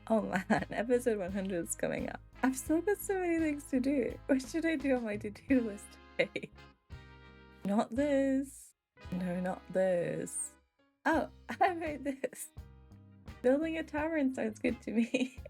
Oh man, episode 100 is coming up. I've still got so many things to do. What should I do on my to-do list today? Not this. No, not this. Oh, I made this. Building a tavern sounds good to me.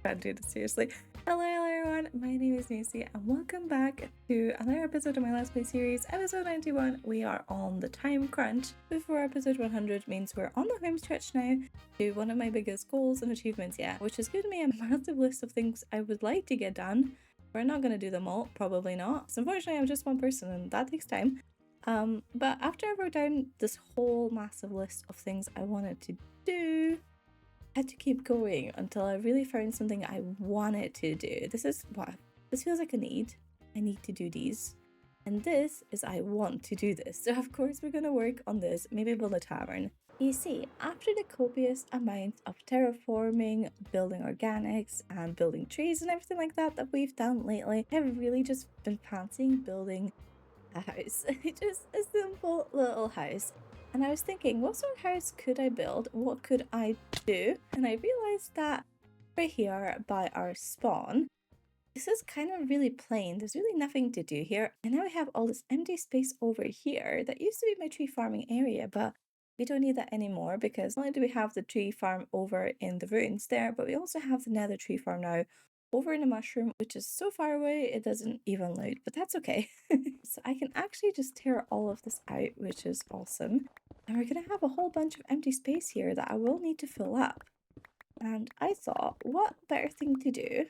Can't do this seriously. Hello everyone, my name is Nancy and welcome back to another episode of my Let's Play series, episode 91. We are on the time crunch before episode 100 means we're on the home stretch now to one of my biggest goals and achievements yet, which has given me a massive list of things I would like to get done. We're not going to do them all, probably not. So unfortunately I'm just one person and that takes time. But after I wrote down this whole massive list of things I wanted to do, I had to keep going until I really found something I wanted to do. This feels like a need. I need to do these. And this is I want to do this. So of course we're going to work on this, maybe build a tavern. You see, after the copious amount of terraforming, building organics, and building trees and everything like that we've done lately, I've really just been fancying building a house. Just a simple little house. And I was thinking, what sort of house could I build? What could I do? And I realized that right here by our spawn, this is kind of really plain. There's really nothing to do here. And now we have all this empty space over here that used to be my tree farming area, but we don't need that anymore because not only do we have the tree farm over in the ruins there, but we also have the nether tree farm now over in a mushroom, which is so far away it doesn't even load, but that's okay. So I can actually just tear all of this out, which is awesome. And we're gonna have a whole bunch of empty space here that I will need to fill up. And I thought, what better thing to do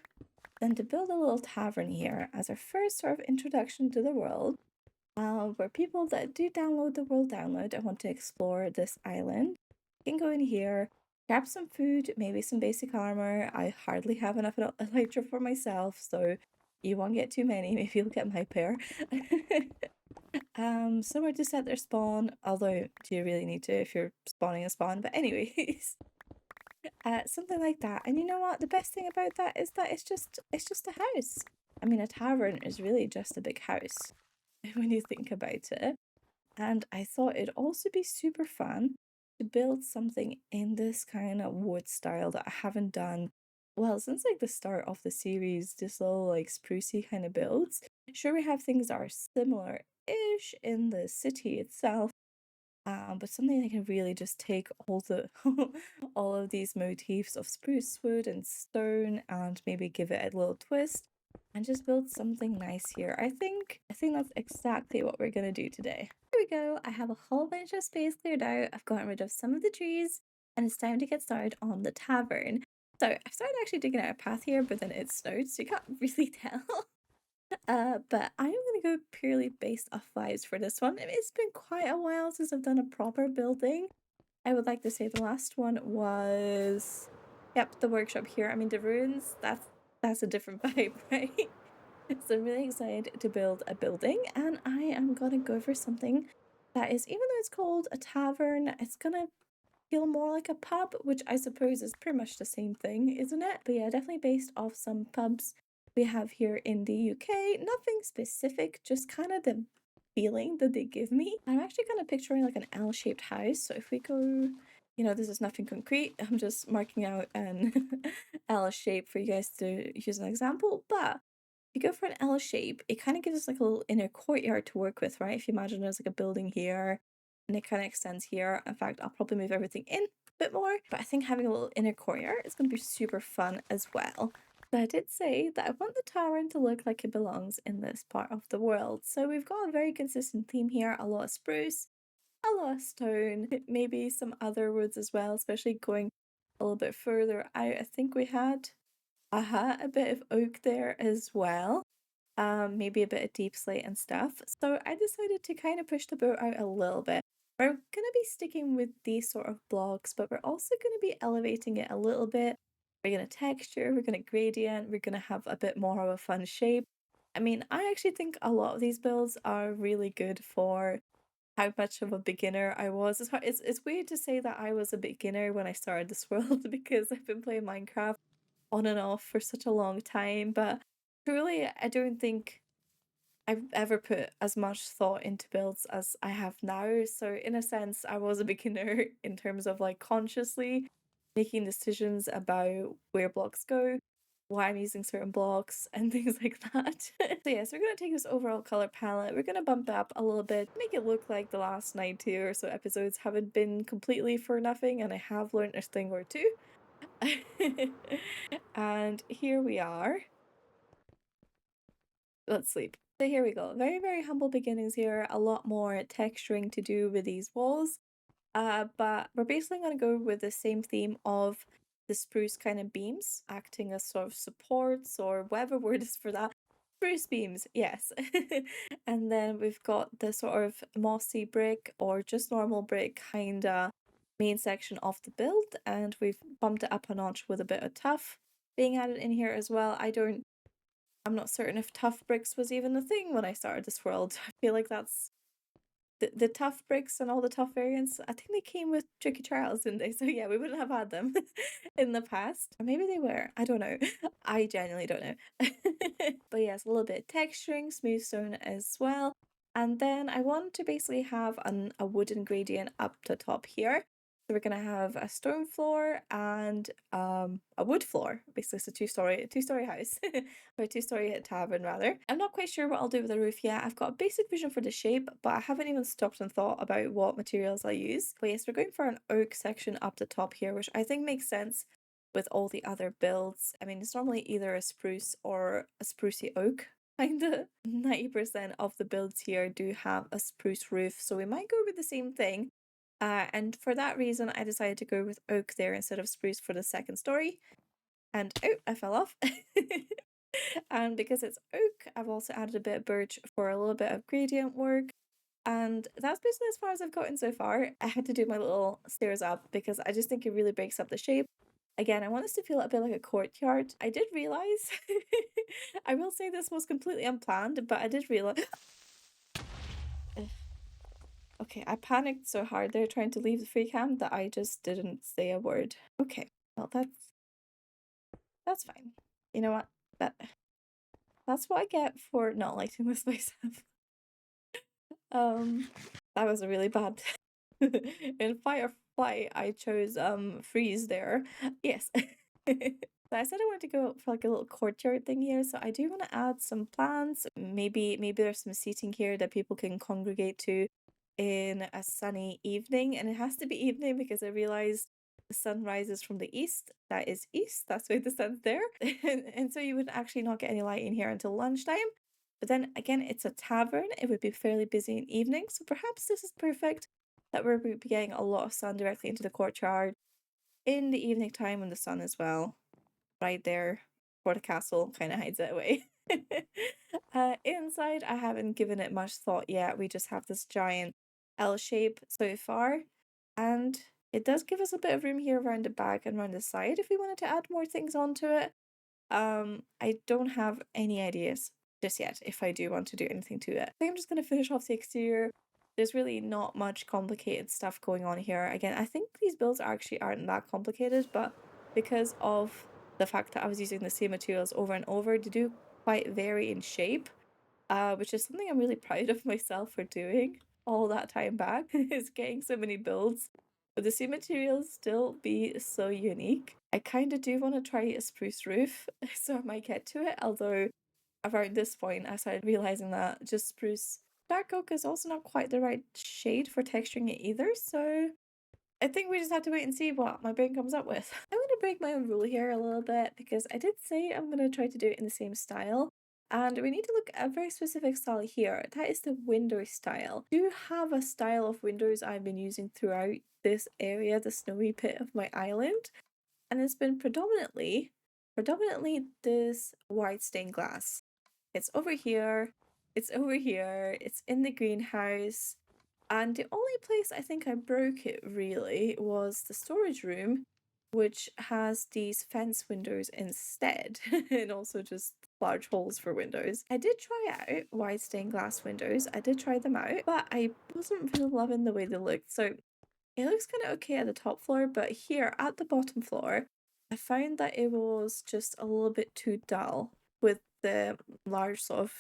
than to build a little tavern here as our first sort of introduction to the world, where people that do download the world download and want to explore this island can go in here, grab some food, maybe some basic armor. I hardly have enough elytra for myself, so you won't get too many. Maybe you'll get my pair. Somewhere to set their spawn, although do you really need to if you're spawning a spawn? But anyways, something like that. And you know what? The best thing about that is that it's just a house. I mean, a tavern is really just a big house when you think about it. And I thought it'd also be super fun to build something in this kind of wood style that I haven't done, well, since like the start of the series, this little like sprucey kind of builds. Sure, we have things that are similar-ish in the city itself, but something that can really just take all the all of these motifs of spruce wood and stone and maybe give it a little twist and just build something nice here. I think that's exactly what we're gonna do today. Here we go. I have a whole bunch of space cleared out. I've gotten rid of some of the trees and it's time to get started on the tavern. So I started actually digging out a path here, but then it snowed, so you can't really tell. But I'm gonna go purely based off vibes for this one. It's been quite a while since I've done a proper building. I would like to say the last one was, yep, the workshop here. I mean, the ruins, that's a different vibe, right? So I'm really excited to build a building, and I am gonna go for something that is, even though it's called a tavern, it's gonna feel more like a pub, which I suppose is pretty much the same thing, isn't it? But yeah, definitely based off some pubs we have here in the UK. Nothing specific, just kind of the feeling that they give me. I'm actually kind of picturing like an L-shaped house. So if we go, this is nothing concrete. I'm just marking out an L shape for you guys to use an example. But if you go for an L shape, it kind of gives us like a little inner courtyard to work with, right? If you imagine there's like a building here and it kind of extends here. In fact, I'll probably move everything in a bit more, but I think having a little inner courtyard is going to be super fun as well. But I did say that I want the tavern to look like it belongs in this part of the world. So we've got a very consistent theme here, a lot of spruce, a lot of stone, maybe some other woods as well, especially going a little bit further out. I think we had a bit of oak there as well. Maybe a bit of deep slate and stuff. So I decided to kind of push the boat out a little bit. We're going to be sticking with these sort of blocks, but we're also going to be elevating it a little bit. We're going to texture, we're going to gradient, we're going to have a bit more of a fun shape. I mean, I actually think a lot of these builds are really good for how much of a beginner I was. It's weird to say that I was a beginner when I started this world because I've been playing Minecraft on and off for such a long time, but truly, I don't think I've ever put as much thought into builds as I have now. So in a sense, I was a beginner in terms of like consciously making decisions about where blocks go, why I'm using certain blocks, and things like that. So yes, we're gonna take this overall color palette, we're gonna bump it up a little bit, make it look like the last 90 or so episodes haven't been completely for nothing, and I have learned a thing or two. And here we are. Let's sleep. So here we go. Very, very humble beginnings here. A lot more texturing to do with these walls. But we're basically going to go with the same theme of the spruce kind of beams acting as sort of supports, or whatever word is for that. Spruce beams, yes. And then we've got the sort of mossy brick or just normal brick kind of main section of the build, and we've bumped it up a notch with a bit of tuff being added in here as well. I'm not certain if tough bricks was even a thing when I started this world. I feel like that's the tough bricks and all the tough variants. I think they came with tricky trials, didn't they? So yeah, we wouldn't have had them in the past. Or maybe they were. I don't know. I genuinely don't know. But yes, a little bit of texturing, smooth stone as well. And then I want to basically have a wooden gradient up the top here. So we're gonna have a stone floor and a wood floor. Basically, it's a two-story house, or a two-story tavern rather. I'm not quite sure what I'll do with the roof yet. I've got a basic vision for the shape, but I haven't even stopped and thought about what materials I'll use. But yes, we're going for an oak section up the top here, which I think makes sense with all the other builds. I mean, it's normally either a spruce or a sprucey oak. Kinda 90% of the builds here do have a spruce roof, so we might go with the same thing. And for that reason, I decided to go with oak there instead of spruce for the second story. And oh, I fell off. And because it's oak, I've also added a bit of birch for a little bit of gradient work. And that's basically as far as I've gotten so far. I had to do my little stairs up because I just think it really breaks up the shape. Again, I want this to feel a bit like a courtyard. I did realize, I will say this was completely unplanned, but I did realize. Okay, I panicked so hard there trying to leave the free cam that I just didn't say a word. Okay, well that's fine. You know what? That's what I get for not liking this myself. That was a really bad. In fight or flight, I chose freeze there. Yes. So I said I wanted to go for like a little courtyard thing here, so I do want to add some plants. Maybe there's some seating here that people can congregate to in a sunny evening, and it has to be evening because I realized the sun rises from the east. That is east. That's why the sun's there, and so you would actually not get any light in here until lunchtime. But then again, it's a tavern. It would be fairly busy in evening, so perhaps this is perfect that we're getting a lot of sun directly into the courtyard in the evening time when the sun is well right there for the castle kind of hides it away. Inside, I haven't given it much thought yet. We just have this giant L shape so far, and it does give us a bit of room here around the back and around the side if we wanted to add more things onto it. I don't have any ideas just yet if I do want to do anything to it. I think I'm just going to finish off the exterior. There's really not much complicated stuff going on here. Again, I think these builds actually aren't that complicated, but because of the fact that I was using the same materials over and over, they do quite vary in shape, which is something I'm really proud of myself for doing all that time back, is getting so many builds but the same materials still be so unique. I kind of do want to try a spruce roof, so I might get to it, although around this point I started realizing that just spruce dark oak is also not quite the right shade for texturing it either, so I think we just have to wait and see what my brain comes up with. I'm going to break my own rule here a little bit because I did say I'm going to try to do it in the same style. And we need to look at a very specific style here. That is the window style. I do have a style of windows I've been using throughout this area, the snowy pit of my island. And it's been predominantly this white stained glass. It's over here, it's over here, it's in the greenhouse. And the only place I think I broke it really was the storage room, which has these fence windows instead, and also just large holes for windows. I did try out wide stained glass windows, I did try them out, but I wasn't really loving the way they looked. So it looks kind of okay at the top floor, but here at the bottom floor, I found that it was just a little bit too dull with the large sort of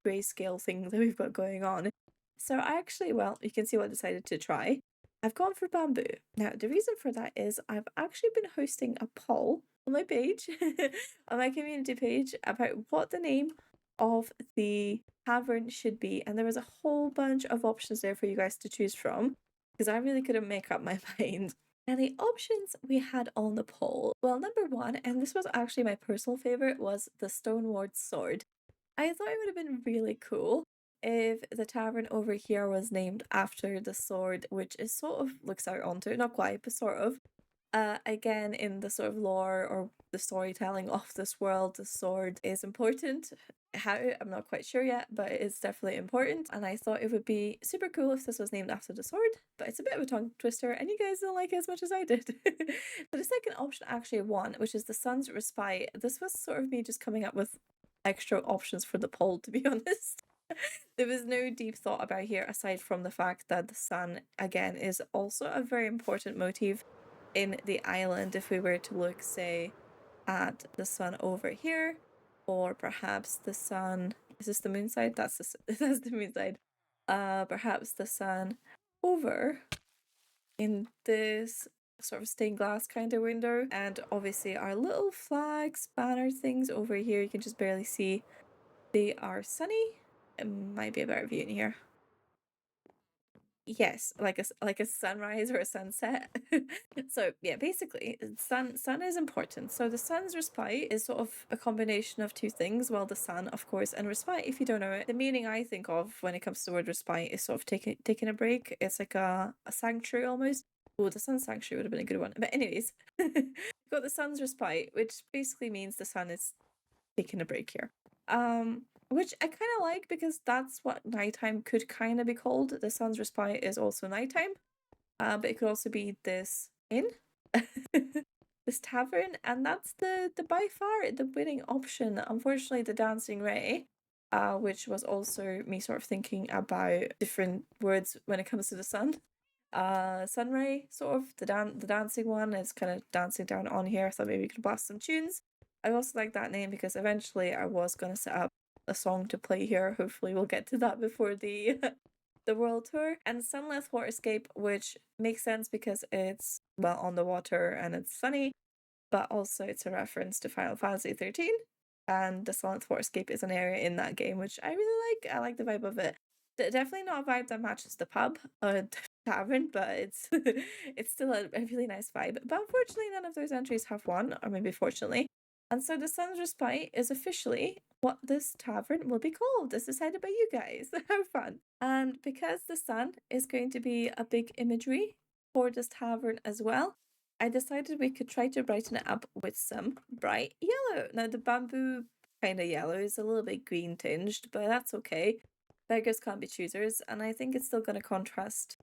grayscale thing that we've got going on. So I actually, well, you can see what I decided to try. I've gone for bamboo. Now, the reason for that is I've actually been hosting a poll on my page, on my community page, about what the name of the tavern should be. And there was a whole bunch of options there for you guys to choose from, because I really couldn't make up my mind. And the options we had on the poll, well, number one, and this was actually my personal favorite, was the Stoneward Sword. I thought it would have been really cool if the tavern over here was named after the sword, which is sort of looks out onto it, not quite, but sort of. Again, in the sort of lore or the storytelling of this world, the sword is important. How, I'm not quite sure yet, but it's definitely important. And I thought it would be super cool if this was named after the sword, but it's a bit of a tongue twister, and you guys don't like it as much as I did. But the second option actually won, which is the Sun's Respite. This was sort of me just coming up with extra options for the poll, to be honest. There was no deep thought about here aside from the fact that the sun, again, is also a very important motif in the island. If we were to look, say, at the sun over here, or perhaps the sun, is this the moon side? That's the moon side. Perhaps the sun over in this sort of stained glass kind of window, and obviously our little flags, banner things over here, you can just barely see. They are sunny. It might be a better view in here. Yes, like a sunrise or a sunset. So yeah, basically, sun is important. So the sun's respite is sort of a combination of two things. Well, the sun, of course, and respite. If you don't know it, the meaning I think of when it comes to the word respite is sort of taking a break. It's like a sanctuary almost. Oh, the sun sanctuary would have been a good one. But anyways, we've got the sun's respite, which basically means the sun is taking a break here. Which I kind of like because that's what nighttime could kind of be called. The sun's respite is also nighttime, but it could also be this inn, this tavern, and that's the by far the winning option. Unfortunately, the dancing ray, which was also me sort of thinking about different words when it comes to the sun. Sunray, sort of the dancing one is kind of dancing down on here. I thought maybe we could blast some tunes. I also like that name because eventually I was gonna set up a song to play here. Hopefully we'll get to that before the the world tour. And Sunlit Waterscape, which makes sense because it's well on the water and it's sunny, but also it's a reference to Final Fantasy 13. And the Sunlit Waterscape is an area in that game which I really like. I like the vibe of it. Definitely not a vibe that matches the pub or tavern, but it's it's still a really nice vibe. But unfortunately none of those entries have won, or maybe fortunately. And so the Sun's Respite is officially what this tavern will be called. It's decided by you guys. How fun. And because the sun is going to be a big imagery for this tavern as well, I decided we could try to brighten it up with some bright yellow. Now the bamboo kind of yellow is a little bit green tinged, but that's okay. Beggars can't be choosers, and I think it's still going to contrast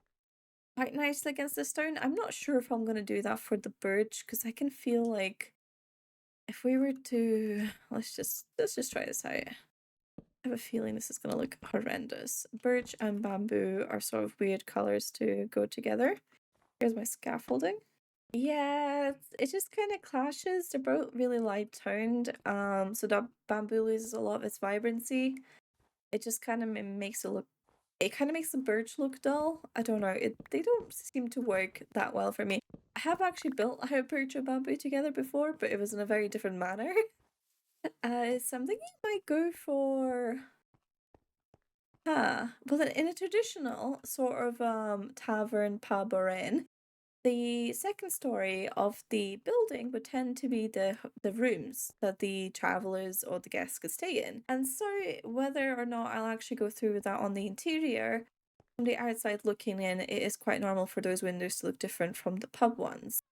quite nicely against the stone. I'm not sure if I'm going to do that for the birch, because I can feel like if we were to let's just try this out. I have a feeling this is gonna look horrendous. Birch and bamboo are sort of weird colors to go together. Here's my scaffolding. Yeah, it just kind of clashes. They're both really light toned. So the bamboo loses a lot of its vibrancy. It just kind of makes it look. It kind of makes the birch look dull. I don't know. They don't seem to work that well for me. I have actually built a birch and bamboo together before, but it was in a very different manner. So I'm thinking you might go for well then in a traditional sort of tavern, pub or inn, the second story of the building would tend to be the rooms that the travelers or the guests could stay in. And so whether or not I'll actually go through with that on the interior, from the outside looking in, it is quite normal for those windows to look different from the pub ones.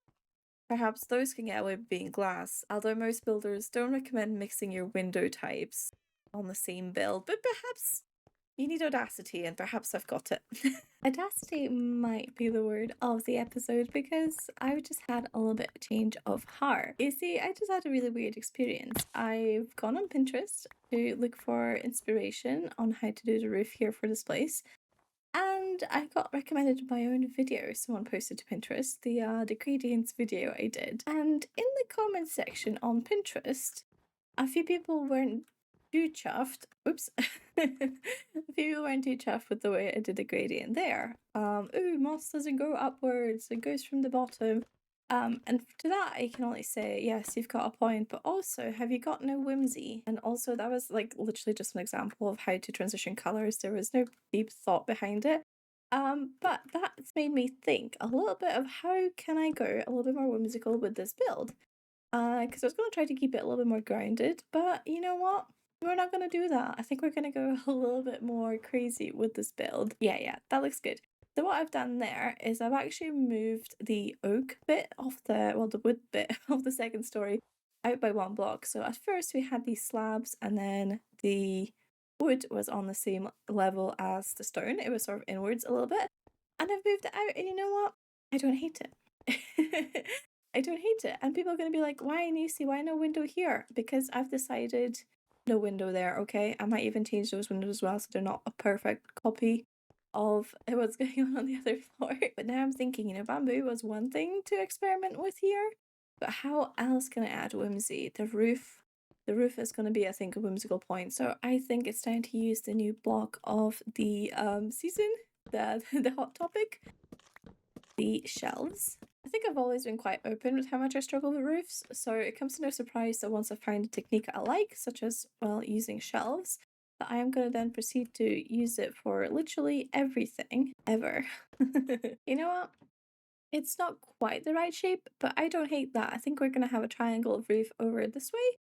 Perhaps those can get away with being glass, although most builders don't recommend mixing your window types on the same build, but perhaps you need audacity, and perhaps I've got it. Audacity might be the word of the episode because I've just had a little bit of change of heart. You see, I just had a really weird experience. I've gone on Pinterest to look for inspiration on how to do the roof here for this place. And I got recommended my own video. Someone posted to Pinterest the gradients video I did. And in the comments section on Pinterest, a few people weren't too chuffed. Oops. A few people weren't too chuffed with the way I did the gradient there. Ooh, moss doesn't go upwards, it goes from the bottom. And to that I can only say, yes, you've got a point, but also, have you got no whimsy? And also, that was like literally just an example of how to transition colors. There was no deep thought behind it. But that's made me think a little bit of how can I go a little bit more whimsical with this build. Because I was going to try to keep it a little bit more grounded, but you know what? We're not going to do that. I think we're going to go a little bit more crazy with this build. Yeah, that looks good. So what I've done there is I've actually moved the oak bit of the wood bit of the second story out by one block. So at first we had these slabs and then the wood was on the same level as the stone. It was sort of inwards a little bit. And I've moved it out, and you know what? I don't hate it. I don't hate it. And people are going to be like, why, Nisi? Why no window here? Because I've decided no window there, okay? I might even change those windows as well so they're not a perfect copy of what's going on the other floor. But now I'm thinking, bamboo was one thing to experiment with here, but how else can I add whimsy? The roof is going to be, I think, a whimsical point. So I think it's time to use the new block of the season, the hot topic, the shelves. I think I've always been quite open with how much I struggle with roofs, so it comes to no surprise that once I find a technique I like, such as, well, using shelves, that I am going to then proceed to use it for literally everything, ever. You know what? It's not quite the right shape, but I don't hate that. I think we're going to have a triangle roof over this way,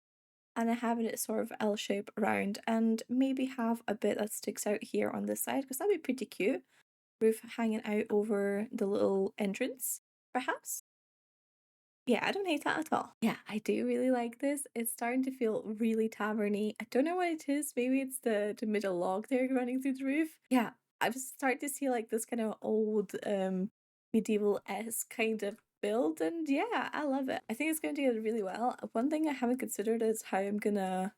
and I have it sort of L shape around, and maybe have a bit that sticks out here on this side, because that'd be pretty cute. Roof hanging out over the little entrance, perhaps? Yeah, I don't hate that at all. Yeah, I do really like this. It's starting to feel really taverny. I don't know what it is. Maybe it's the middle log there running through the roof. Yeah, I've started to see like this kind of old medieval-esque kind of build, and yeah, I love it. I think it's going to do really well. One thing I haven't considered is how I'm gonna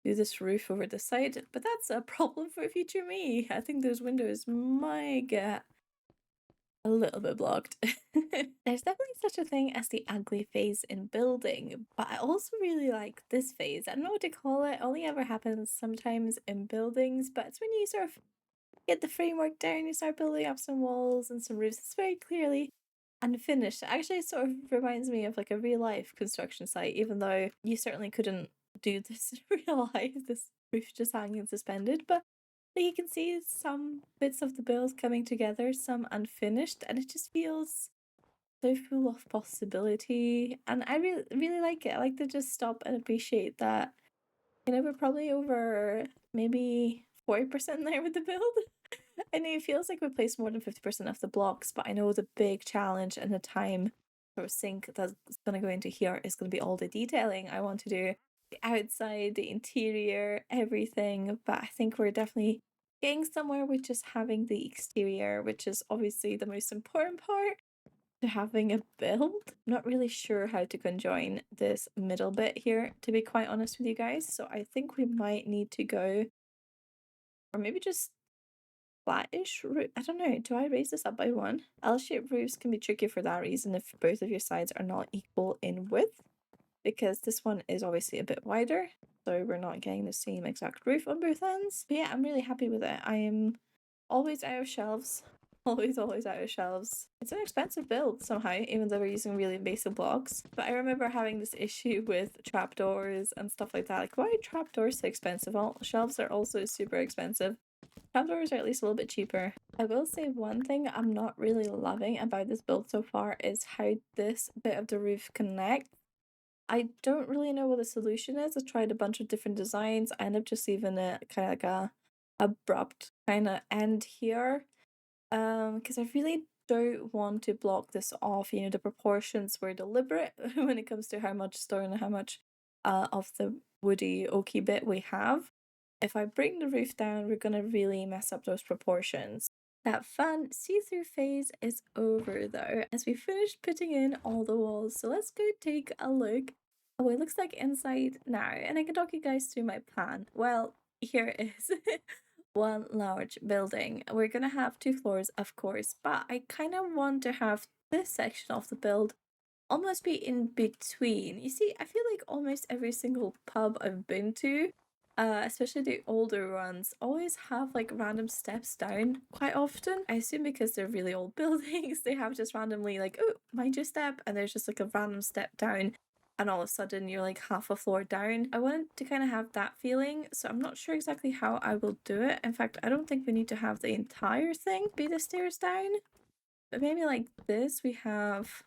do this roof over the side, but that's a problem for future me. I think those windows might get a little bit blocked. There's definitely such a thing as the ugly phase in building, but I also really like this phase. I don't know what to call it. Only ever happens sometimes in buildings, but it's when you sort of get the framework down, you start building up some walls and some roofs. It's very clearly unfinished. It actually sort of reminds me of like a real life construction site, even though you certainly couldn't do this in real life, this roof just hanging suspended, but you can see some bits of the build coming together, some unfinished, and it just feels so full of possibility. And I really like it. I like to just stop and appreciate that. We're probably over maybe 40% there with the build. I know it feels like we placed more than 50% of the blocks, but I know the big challenge and the time sort of sink that's going to go into here is going to be all the detailing I want to do. The outside, the interior, everything. But I think we're definitely getting somewhere with just having the exterior, which is obviously the most important part to having a build. I'm not really sure how to conjoin this middle bit here, to be quite honest with you guys. So I think we might need to go, or maybe just flattish roof. I don't know. Do I raise this up by one? L-shaped roofs can be tricky for that reason if both of your sides are not equal in width, because this one is obviously a bit wider, so we're not getting the same exact roof on both ends. But yeah, I'm really happy with it. I am always out of shelves. Always out of shelves. It's an expensive build somehow, even though we're using really basic blocks. But I remember having this issue with trapdoors and stuff like that. Like, why are trapdoors so expensive? All shelves are also super expensive. Trapdoors are at least a little bit cheaper. I will say one thing I'm not really loving about this build so far is how this bit of the roof connects. I don't really know what the solution is. I tried a bunch of different designs. I end up just leaving it kind of like a abrupt kind of end here. Because I really don't want to block this off. The proportions were deliberate when it comes to how much stone and how much of the woody oaky bit we have. If I bring the roof down, we're gonna really mess up those proportions. That fun see-through phase is over though, as we finished putting in all the walls. So let's go take a look at what it looks like inside now, and I can talk you guys through my plan. Well, here it is. One large building. We're gonna have 2 floors, of course, but I kind of want to have this section of the build almost be in between. You see, I feel like almost every single pub I've been to Especially the older ones, always have like random steps down quite often. I assume because they're really old buildings, they have just randomly like, oh, mind your step, and there's just like a random step down, and all of a sudden you're like half a floor down. I wanted to kind of have that feeling, so I'm not sure exactly how I will do it. In fact, I don't think we need to have the entire thing be the stairs down, but maybe like this, we have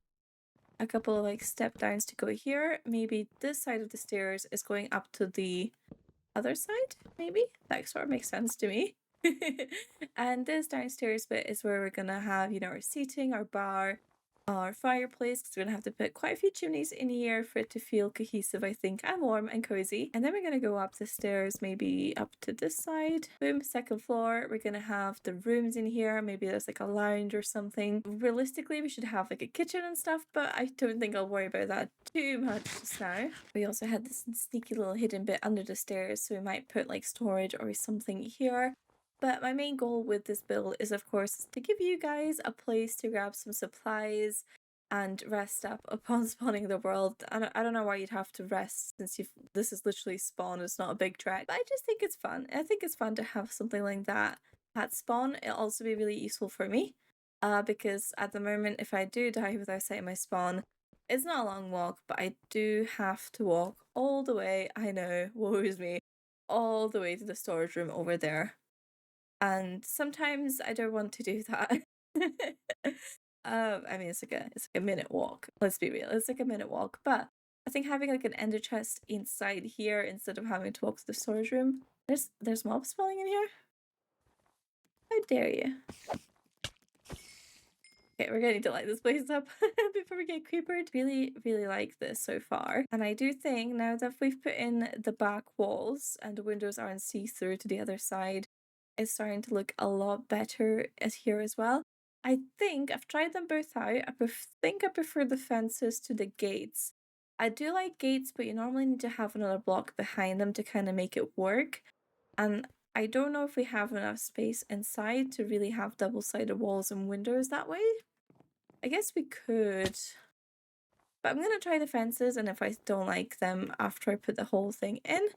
a couple of like step downs to go here. Maybe this side of the stairs is going up to the other side, maybe? That sort of makes sense to me. And this downstairs bit is where we're gonna have, you know, our seating, our bar, our fireplace, because we're gonna have to put quite a few chimneys in here for it to feel cohesive, I think, and warm and cozy. And then we're gonna go up the stairs, maybe up to this side. Boom, second floor. We're gonna have the rooms in here. Maybe there's like a lounge or something. Realistically, we should have like a kitchen and stuff, but I don't think I'll worry about that too much just now. We also had this sneaky little hidden bit under the stairs, so we might put like storage or something here. But my main goal with this build is, of course, to give you guys a place to grab some supplies and rest up upon spawning the world. I don't know why you'd have to rest since this is literally spawn, it's not a big trek. But I just think it's fun. I think it's fun to have something like that at spawn. It'll also be really useful for me because at the moment, if I do die without setting my spawn, it's not a long walk, but I do have to walk all the way, I know, woe is me, all the way to the storage room over there. And sometimes I don't want to do that. I mean, it's like a minute walk. Let's be real, it's like a minute walk. But I think having like an ender chest inside here instead of having to walk to the storage room. There's mobs spawning in here. How dare you? Okay, we're gonna need to light this place up before we get creepered. Really, really like this so far. And I do think now that we've put in the back walls and the windows aren't see-through to the other side, it's starting to look a lot better as here as well. I think I've tried them both out. I think I prefer the fences to the gates. I do like gates, but you normally need to have another block behind them to kind of make it work. And I don't know if we have enough space inside to really have double-sided walls and windows that way. I guess we could, but I'm gonna try the fences, and if I don't like them after I put the whole thing in,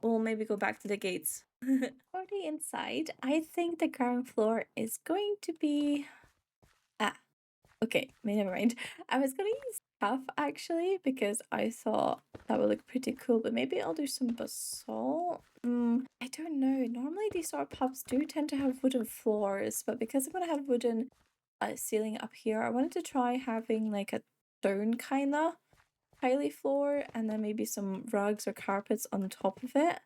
we'll maybe go back to the gates. For the inside, I think the ground floor is going to be... okay, never mind. I was gonna use stuff actually because I thought that would look pretty cool, but maybe I'll do some basalt. I don't know. Normally these sort of pubs do tend to have wooden floors, but because I'm gonna have wooden ceiling up here, I wanted to try having like a stone kind of tiley floor and then maybe some rugs or carpets on top of it.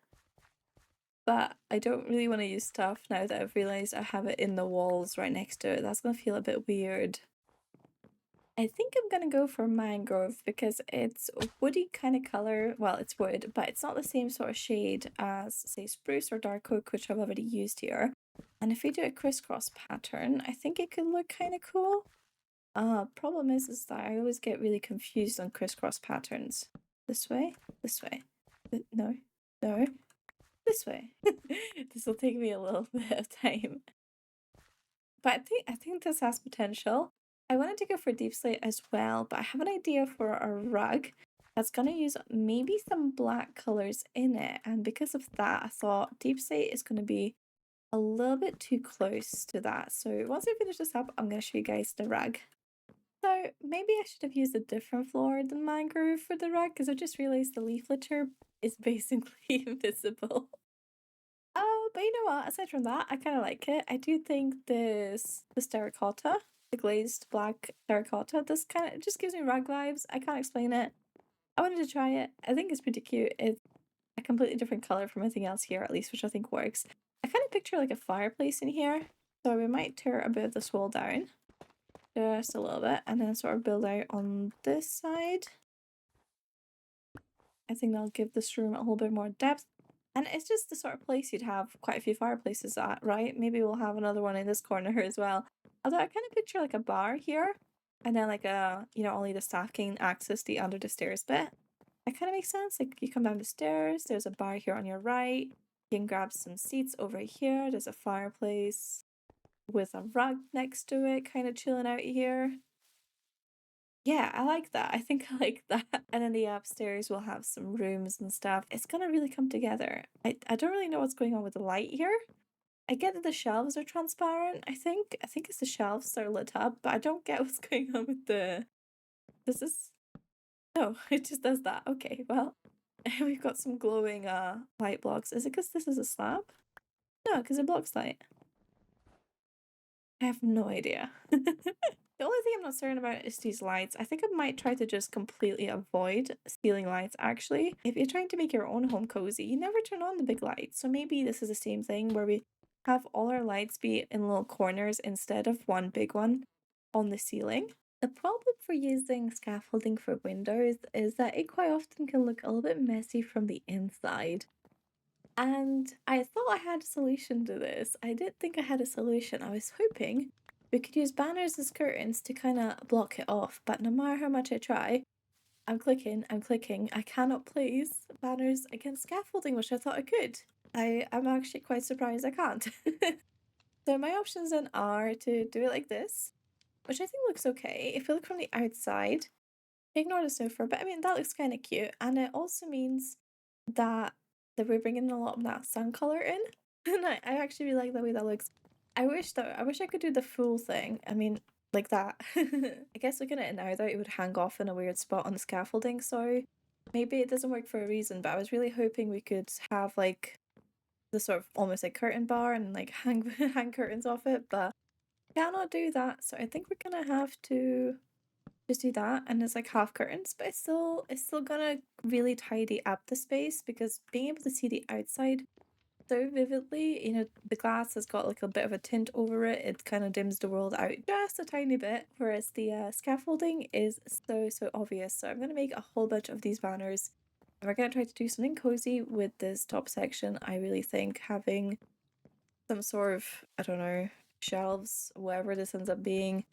But I don't really want to use stuff now that I've realized I have it in the walls right next to it. That's gonna feel a bit weird. I think I'm gonna go for mangrove because it's a woody kind of color. Well, it's wood, but it's not the same sort of shade as, say, spruce or dark oak, which I've already used here. And if we do a crisscross pattern, I think it could look kind of cool. Problem is that I always get really confused on crisscross patterns. This way, this way. No, no, this way. This will take me a little bit of time. But I think this has potential. I wanted to go for deep slate as well, but I have an idea for a rug that's gonna use maybe some black colors in it. And because of that, I thought deep slate is gonna be a little bit too close to that. So once I finish this up, I'm gonna show you guys the rug. So maybe I should have used a different floor than mangrove for the rug because I just realized the leaf litter is basically invisible. Oh, but you know what? Aside from that, I kind of like it. I do think this terracotta, the glazed black terracotta, this kind of just gives me rug vibes. I can't explain it. I wanted to try it. I think it's pretty cute. It's a completely different color from anything else here, at least, which I think works. I kind of picture like a fireplace in here, so we might tear a bit of this wall down. Just a little bit, and then sort of build out on this side. I think that'll give this room a little bit more depth. And it's just the sort of place you'd have quite a few fireplaces at, right? Maybe we'll have another one in this corner as well. Although I kind of picture like a bar here, and then like a, you know, only the staff can access the under the stairs bit. That kind of makes sense. Like you come down the stairs, there's a bar here on your right. You can grab some seats over here. There's a fireplace with a rug next to it, kind of chilling out here. Yeah, I like that. I think I like that. And then the upstairs will have some rooms and stuff. It's gonna really come together. I don't really know what's going on with the light here. I get that the shelves are transparent, I think. I think it's the shelves that are lit up, but I don't get what's going on with the... Does this... No, it just does that. Okay, well, we've got some glowing light blocks. Is it because this is a slab? No, because it blocks light. I have no idea. The only thing I'm not certain about is these lights. I think I might try to just completely avoid ceiling lights, actually. If you're trying to make your own home cozy, you never turn on the big lights. So maybe this is the same thing where we have all our lights be in little corners instead of one big one on the ceiling. The problem for using scaffolding for windows is that it quite often can look a little bit messy from the inside. And I thought I had a solution to this. I did think I had a solution. I was hoping we could use banners as curtains to kind of block it off, but no matter how much I try, I'm clicking, I cannot place banners against scaffolding, which I thought I could. I'm actually quite surprised I can't. So my options then are to do it like this, which I think looks okay. If you look from the outside, ignore the sofa, but I mean, that looks kind of cute. And it also means that we're bringing a lot of that sun color in. And I actually really like the way that looks. I wish I could do the full thing. I mean, like that. I guess looking at it now though, it would hang off in a weird spot on the scaffolding, so maybe it doesn't work for a reason, but I was really hoping we could have like the sort of almost like curtain bar and like hang hang curtains off it, but cannot do that. So I think we're gonna have to just do that, and it's like half curtains, but it's still gonna really tidy up the space because being able to see the outside so vividly, you know, the glass has got like a bit of a tint over it. It kind of dims the world out just a tiny bit, whereas the scaffolding is so obvious. So I'm gonna make a whole bunch of these banners. And we're gonna try to do something cozy with this top section. I really think having some sort of, I don't know, shelves, whatever this ends up being,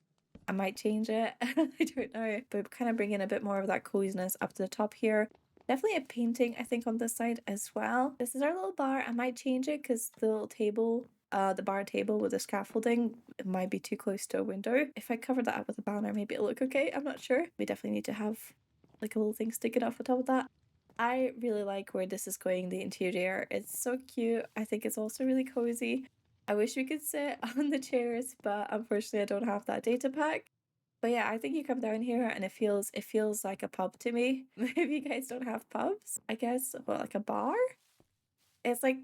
I might change it. I don't know, but kind of bring in a bit more of that coziness up to the top here. Definitely a painting, I think, on this side as well. This is our little bar. I might change it because the little table, the bar table with the scaffolding, it might be too close to a window. If I cover that up with a banner, maybe it'll look okay. I'm not sure. We definitely need to have like a little thing sticking off the top of that. I really like where this is going, the interior. It's so cute. I think it's also really cozy. I wish we could sit on the chairs, but unfortunately I don't have that data pack. But yeah, I think you come down here and it feels like a pub to me. Maybe you guys don't have pubs. I guess, well, like a bar? It's like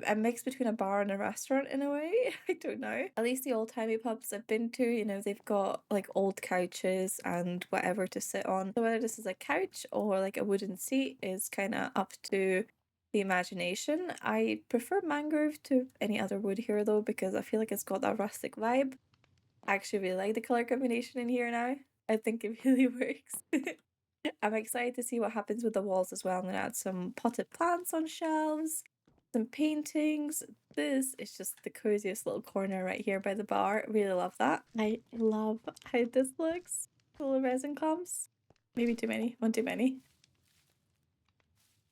a mix between a bar and a restaurant in a way. I don't know. At least the old-timey pubs I've been to, you know, they've got like old couches and whatever to sit on. So whether this is a couch or like a wooden seat is kind of up to the imagination. I prefer mangrove to any other wood here though, because I feel like it's got that rustic vibe. I actually really like the color combination in here now. I think it really works. I'm excited to see what happens with the walls as well. I'm gonna add some potted plants on shelves, some paintings. This is just the coziest little corner right here by the bar. Really love that. I love how this looks. Little resin clumps. Maybe too many. One too many.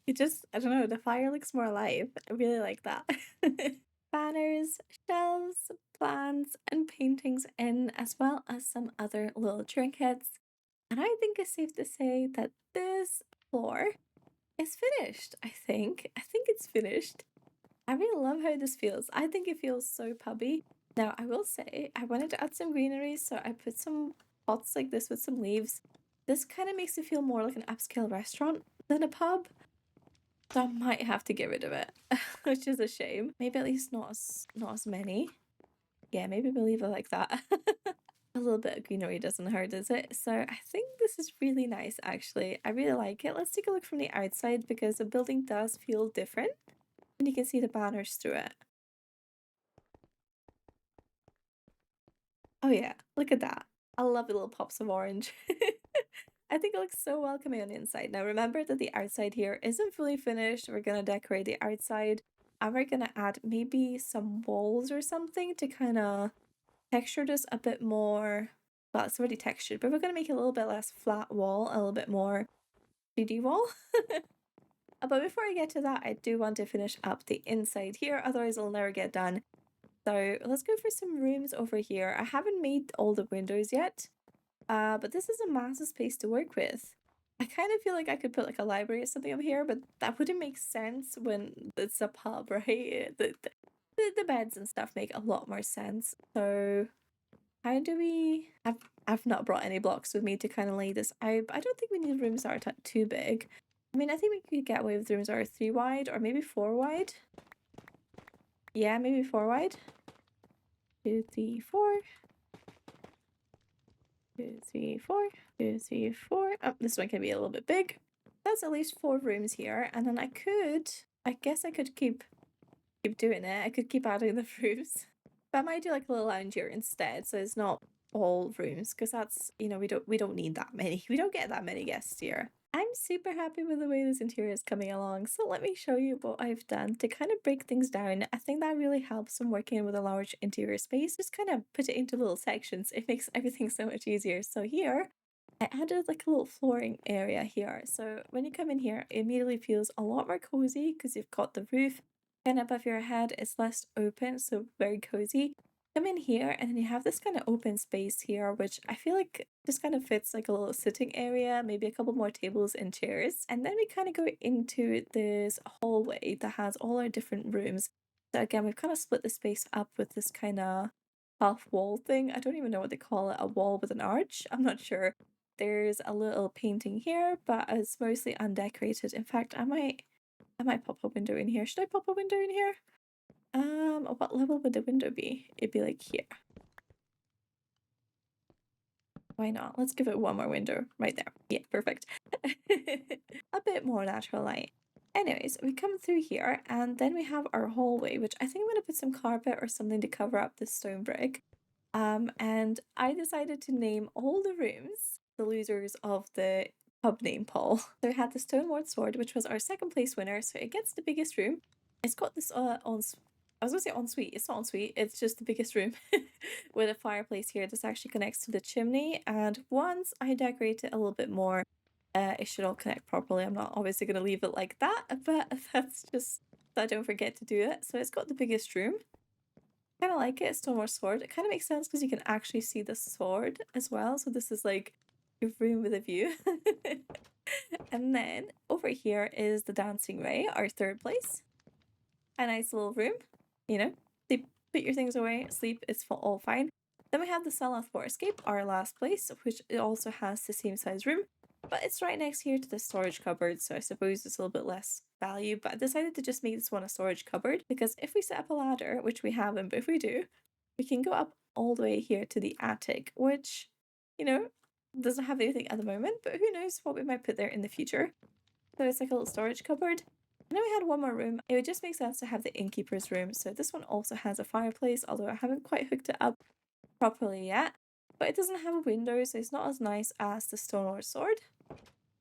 It just, I don't know, the fire looks more alive. I really like that. Banners, shelves, plants, and paintings in, as well as some other little trinkets. And I think it's safe to say that this floor is finished, I think. I think it's finished. I really love how this feels. I think it feels so pubby. Now, I will say, I wanted to add some greenery, so I put some pots like this with some leaves. This kind of makes it feel more like an upscale restaurant than a pub. So I might have to get rid of it, which is a shame. Maybe at least not as many. Yeah, maybe we'll leave it like that. A little bit of greenery doesn't hurt, does it? So I think this is really nice, actually. I really like it. Let's take a look from the outside because the building does feel different and you can see the banners through it. Oh yeah, look at that. I love the little pops of orange. I think it looks so welcoming on the inside. Now remember that the outside here isn't fully finished. We're gonna decorate the outside and we're gonna add maybe some walls or something to kind of texture this a bit more. Well, it's already textured, but we're gonna make it a little bit less flat wall, a little bit more 3D wall. But before I get to that, I do want to finish up the inside here, otherwise it'll never get done. So let's go for some rooms over here. I haven't made all the windows yet. But this is a massive space to work with. I kind of feel like I could put like a library or something up here, but that wouldn't make sense when it's a pub, right? The beds and stuff make a lot more sense. So how do we? I've not brought any blocks with me to kind of lay this out. But I don't think we need rooms that are too big. I mean, I think we could get away with rooms that are 3 wide or maybe 4 wide. Yeah, maybe 4 wide. 2, 3, 4. 2, 3, 4. 2, 3, 4. Oh, this one can be a little bit big. That's at least 4 rooms here, and then I guess I could keep doing it. I could keep adding the rooms, but I might do like a little lounge here instead, so it's not all rooms, because that's, you know, we don't need that many. We don't get that many guests here. I'm super happy with the way this interior is coming along, so let me show you what I've done to kind of break things down. I think that really helps when working with a large interior space. Just kind of put it into little sections. It makes everything so much easier. So here, I added like a little flooring area here. So when you come in here, it immediately feels a lot more cozy because you've got the roof kind of above your head. It's less open, so very cozy. Come in here and then you have this kind of open space here, which I feel like just kind of fits like a little sitting area, maybe a couple more tables and chairs. And then we kind of go into this hallway that has all our different rooms. So again, we've kind of split the space up with this kind of half wall thing. I don't even know what they call it, a wall with an arch. I'm not sure. There's a little painting here, but it's mostly undecorated. In fact, I might pop a window in here. Should I pop a window in here? What level would the window be? It'd be like here. Why not? Let's give it one more window right there. Yeah, perfect. A bit more natural light. Anyways, we come through here and then we have our hallway, which I think I'm going to put some carpet or something to cover up this stone brick. And I decided to name all the rooms the losers of the pub name poll. So we had the Stoneward Sword, which was our second place winner. So it gets the biggest room. It's got this I was gonna say ensuite. It's not ensuite. It's just the biggest room with a fireplace here. This actually connects to the chimney. And once I decorate it a little bit more, it should all connect properly. I'm not obviously gonna leave it like that, but that's just so I don't forget to do it. So it's got the biggest room. Kind of like it. It's still more sword. It kind of makes sense because you can actually see the sword as well. So this is like a room with a view. And then over here is the dancing ray, our third place. A nice little room, you know, sleep, put your things away, sleep, it's all fine. Then we have the South for Escape, our last place, which it also has the same size room, but it's right next here to the storage cupboard, so I suppose it's a little bit less value, but I decided to just make this one a storage cupboard, because if we set up a ladder, which we haven't, but if we do, we can go up all the way here to the attic, which, you know, doesn't have anything at the moment, but who knows what we might put there in the future. So it's like a little storage cupboard. And then we had one more room. It would just make sense to have the innkeeper's room. So this one also has a fireplace, although I haven't quite hooked it up properly yet. But it doesn't have a window, so it's not as nice as the Stoneward Sword.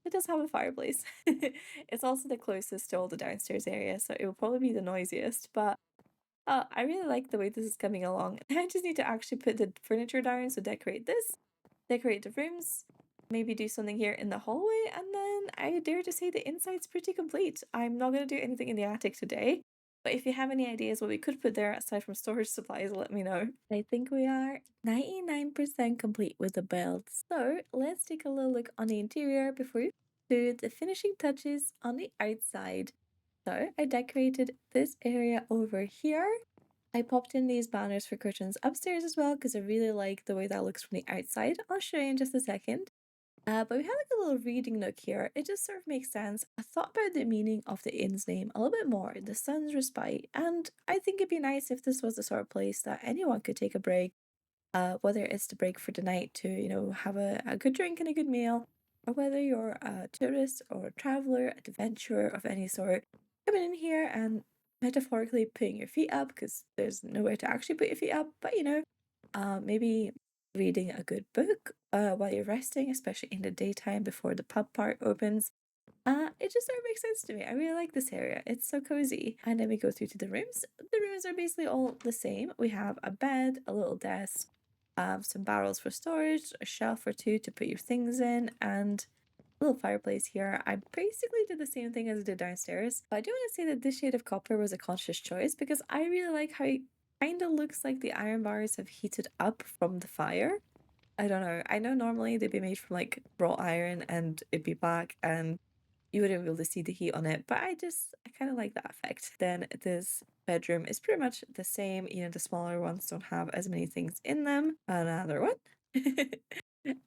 It does have a fireplace. It's also the closest to all the downstairs area, so it will probably be the noisiest. But I really like the way this is coming along. I just need to actually put the furniture down, so decorate this, decorate the rooms, maybe do something here in the hallway, and then I dare to say the inside's pretty complete. I'm not going to do anything in the attic today, but if you have any ideas what we could put there aside from storage supplies, let me know. I think we are 99% complete with the build, so let's take a little look on the interior before we do the finishing touches on the outside. So I decorated this area over here. I popped in these banners for curtains upstairs as well because I really like the way that looks from the outside. I'll show you in just a second. But we have like a little reading nook here. It just sort of makes sense. I thought about the meaning of the inn's name a little bit more, the Sun's Respite, and I think it'd be nice if this was the sort of place that anyone could take a break, whether it's to break for the night to, you know, have a good drink and a good meal, or whether you're a tourist or a traveler, adventurer of any sort, coming in here and metaphorically putting your feet up because there's nowhere to actually put your feet up, but you know, maybe reading a good book while you're resting, especially in the daytime before the pub part opens. It just sort of makes sense to me. I really like this area. It's so cozy. And then we go through to the rooms. The rooms are basically all the same. We have a bed, a little desk, some barrels for storage, a shelf or two to put your things in, and a little fireplace here. I basically did the same thing as I did downstairs. But I do want to say that this shade of copper was a conscious choice because I really like how it kind of looks like the iron bars have heated up from the fire. I don't know. I know normally they'd be made from like wrought iron and it'd be black and you wouldn't be able to see the heat on it, but I kind of like that effect. Then this bedroom is pretty much the same. You know, the smaller ones don't have as many things in them. Another one.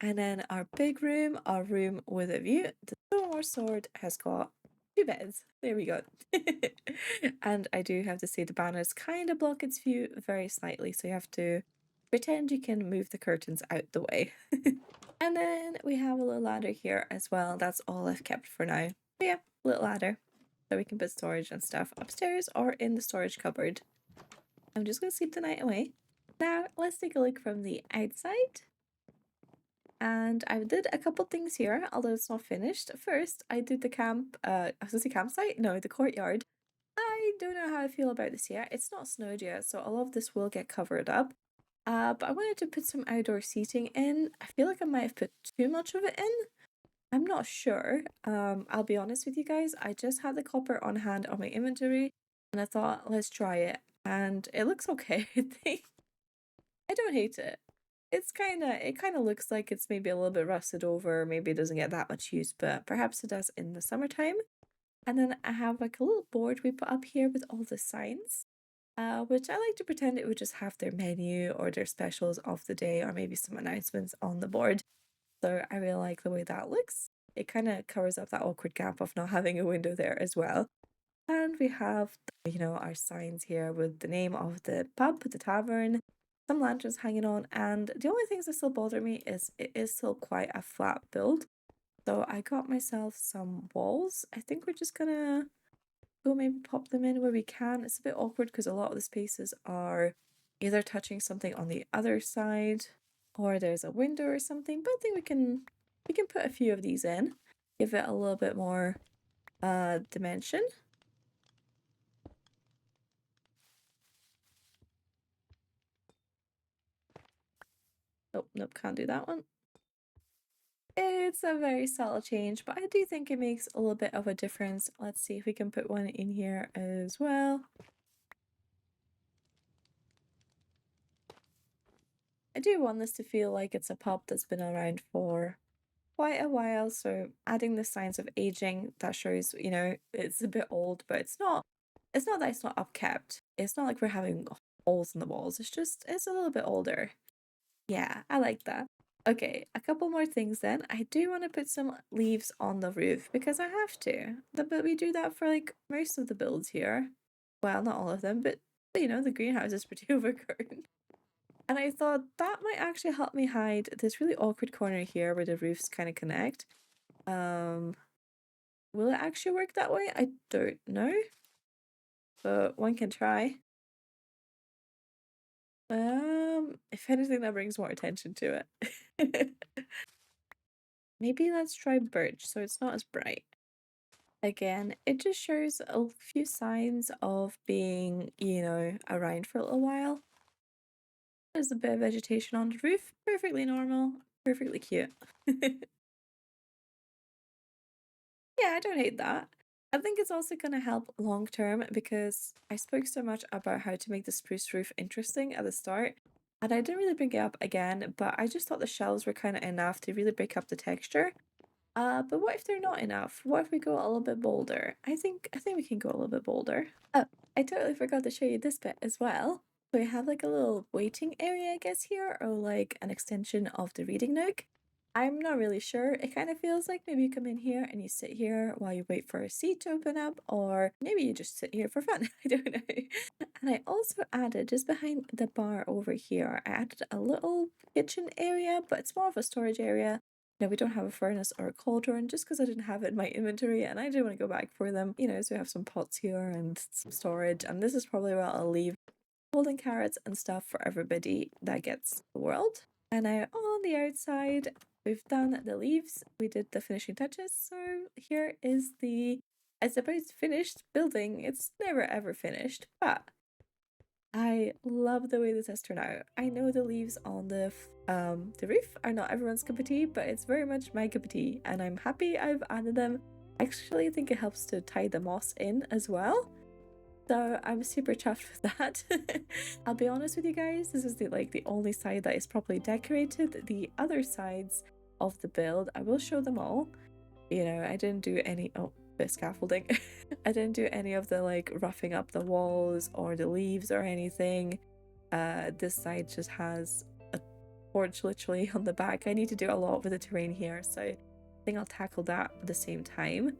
And then our big room, our room with a view. The Stonewall Sword has got 2 beds. There we go. And I do have to say the banners kind of block its view very slightly, so you have to pretend you can move the curtains out the way. And then we have a little ladder here as well. That's all I've kept for now. But yeah, little ladder. So we can put storage and stuff upstairs or in the storage cupboard. I'm just going to sleep the night away. Now, let's take a look from the outside. And I did a couple things here, although it's not finished. First, I did the I was going to say campsite? No, the courtyard. I don't know how I feel about this yet. It's not snowed yet, so a lot of this will get covered up. But I wanted to put some outdoor seating in. I feel like I might have put too much of it in. I'm not sure. I'll be honest with you guys. I just had the copper on hand on my inventory and I thought, let's try it. And it looks okay, I think. I don't hate it. It kind of looks like it's maybe a little bit rusted over, maybe it doesn't get that much use, but perhaps it does in the summertime. And then I have like a little board we put up here with all the signs, which I like to pretend it would just have their menu or their specials of the day or maybe some announcements on the board. So I really like the way that looks. It kind of covers up that awkward gap of not having a window there as well. And we have, you know, our signs here with the name of the pub, the tavern, some lanterns hanging on. And the only things that still bother me is it is still quite a flat build. So I got myself some walls. I think we're just gonna go maybe pop them in where we can. It's a bit awkward because a lot of the spaces are either touching something on the other side or there's a window or something, but I think we can put a few of these in, give it a little bit more dimension. Oh, nope, can't do that one. It's a very subtle change, but I do think it makes a little bit of a difference. Let's see if we can put one in here as well. I do want this to feel like it's a pub that's been around for quite a while, so adding the signs of aging that shows, you know, it's a bit old, but it's not that it's not upkept. It's not like we're having holes in the walls. It's a little bit older. Yeah, I like that. Okay, a couple more things then. I do want to put some leaves on the roof because I have to. But we do that for like most of the builds here. Well, not all of them, but you know, the greenhouse is pretty overgrown. And I thought that might actually help me hide this really awkward corner here where the roofs kind of connect. Will it actually work that way? I don't know. But one can try. If anything, that brings more attention to it. Maybe let's try birch so it's not as bright. Again, it just shows a few signs of being, you know, around for a little while. There's a bit of vegetation on the roof. Perfectly normal. Perfectly cute. Yeah, I don't hate that. I think it's also going to help long term because I spoke so much about how to make the spruce roof interesting at the start. And I didn't really bring it up again, but I just thought the shelves were kind of enough to really break up the texture. But what if they're not enough? What if we go a little bit bolder? I think we can go a little bit bolder. Oh, I totally forgot to show you this bit as well. So we have like a little waiting area, I guess, here, or like an extension of the reading nook. I'm not really sure. It kind of feels like maybe you come in here and you sit here while you wait for a seat to open up, or maybe you just sit here for fun. I don't know. And I also added, just behind the bar over here, I added a little kitchen area, but it's more of a storage area. Now, we don't have a furnace or a cauldron just because I didn't have it in my inventory and I didn't want to go back for them. You know, so we have some pots here and some storage, and this is probably where I'll leave holding carrots and stuff for everybody that gets the world. And now on the outside, we've done the leaves, we did the finishing touches, so here is the, I suppose, finished building. It's never ever finished, but I love the way this has turned out. I know the leaves on the roof are not everyone's cup of tea, but it's very much my cup of tea, and I'm happy I've added them. I actually think it helps to tie the moss in as well. So I'm super chuffed with that. I'll be honest with you guys, this is the only side that is properly decorated. The other sides of the build, I will show them all. You know, I didn't do any the scaffolding. I didn't do any of the like roughing up the walls or the leaves or anything. This side just has a porch literally on the back. I need to do a lot with the terrain here, so I think I'll tackle that at the same time.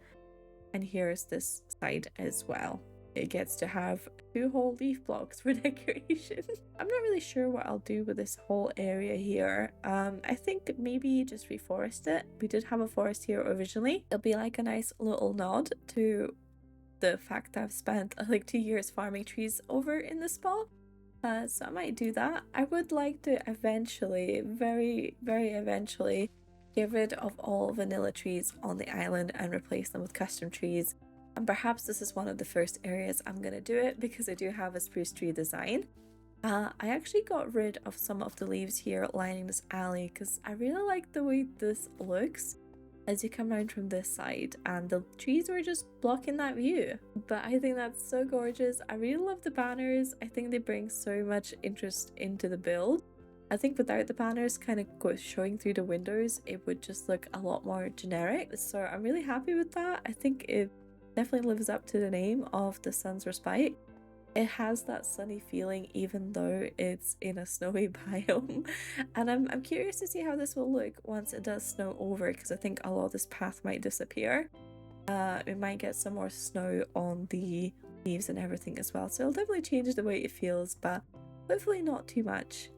And here's this side as well. It gets to have 2 whole leaf blocks for decoration. I'm not really sure what I'll do with this whole area here. I think maybe just reforest it. We did have a forest here originally. It'll be like a nice little nod to the fact that I've spent like 2 years farming trees over in the spot. So I might do that. I would like to eventually, very, very eventually, get rid of all vanilla trees on the island and replace them with custom trees. And perhaps this is one of the first areas I'm going to do it because I do have a spruce tree design. I actually got rid of some of the leaves here lining this alley because I really like the way this looks as you come around from this side, and the trees were just blocking that view. But I think that's so gorgeous. I really love the banners. I think they bring so much interest into the build. I think without the banners kind of showing through the windows, it would just look a lot more generic. So I'm really happy with that. I think it definitely lives up to the name of the Sun's Respite. It has that sunny feeling even though it's in a snowy biome. And I'm curious to see how this will look once it does snow over, because I think a lot of this path might disappear. We might get some more snow on the leaves and everything as well. So it'll definitely change the way it feels, but hopefully not too much.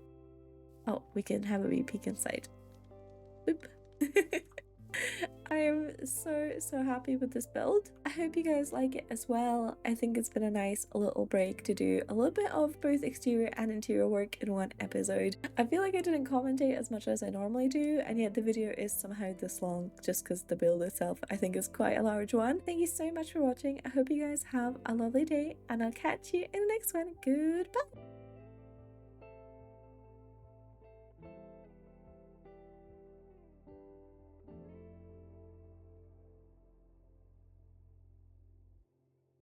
Oh, we can have a wee peek inside. Oop. I am so happy with this build. I hope you guys like it as well. I think it's been a nice little break to do a little bit of both exterior and interior work in one episode. I feel like I didn't commentate as much as I normally do, and yet the video is somehow this long just because the build itself I think is quite a large one. Thank you so much for watching. I hope you guys have a lovely day, and I'll catch you in the next one. Goodbye!